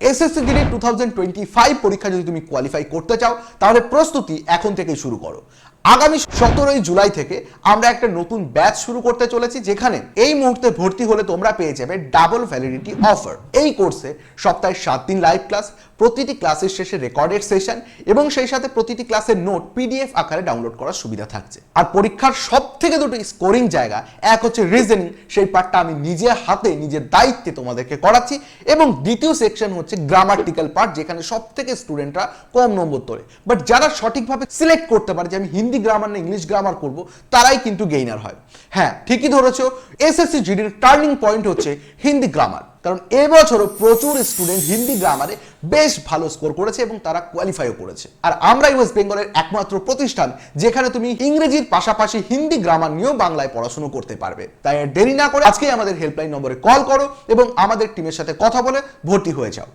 SSC GD 2025 পরীক্ষা যদি তুমি কোয়ালিফাই করতে চাও তাহলে প্রস্তুতি এখন থেকেই শুরু করো। আগামী 17 জুলাই থেকে আমরা একটা নতুন ব্যাচ শুরু করতে চলেছি, যেখানে এই মুহূর্তে ভর্তি হলে তোমরা পেয়ে যাবে ডাবল ভ্যালিডিটি অফার। এই কোর্সে সপ্তাহে 7 দিন লাইভ ক্লাস, প্রতিটি ক্লাসের শেষে রেকর্ডেড সেশন এবং সেই সাথে প্রতিটি ক্লাসের নোট পিডিএফ আকারে ডাউনলোড করার সুবিধা থাকছে। আর পরীক্ষার সব থেকে দুটো স্কোরিং জায়গা, এক হচ্ছে রিজনিং, সেই পার্টটা আমি নিজে হাতে নিজের দায়িত্বে তোমাদেরকে করাচ্ছি, এবং দ্বিতীয় সেকশন হচ্ছে গ্রামাটিক্যাল পার্ট, যেখানে সব থেকে স্টুডেন্টরা কম নম্বর তোলে। বাট যারা সঠিকভাবে সিলেক্ট করতে পারে যে আমি হিন্দি গ্রামার না ইংলিশ গ্রামার করব, তারাই কিন্তু গেইনার হয়। হ্যাঁ, ঠিকই ধরেছো, এসএসসি জিডির টার্নিং পয়েন্ট হচ্ছে হিন্দি গ্রামার। কারণ এবছরও প্রচুর স্টুডেন্ট হিন্দি গ্রামারে বেশ ভালো স্কোর করেছে এবং তারা কোয়ালিফাইও করেছে। আর আমরা ওয়েস্ট বেঙ্গলের একমাত্র প্রতিষ্ঠান যেখানে তুমি ইংরেজির পাশাপাশি হিন্দি গ্রামার নিয়েও বাংলায় পড়াশোনা করতে পারবে। তাই আর দেরি না করে আজকেই আমাদের হেল্পলাইন নম্বরে কল করো এবং আমাদের টিমের সাথে কথা বলে ভর্তি হয়ে যাও।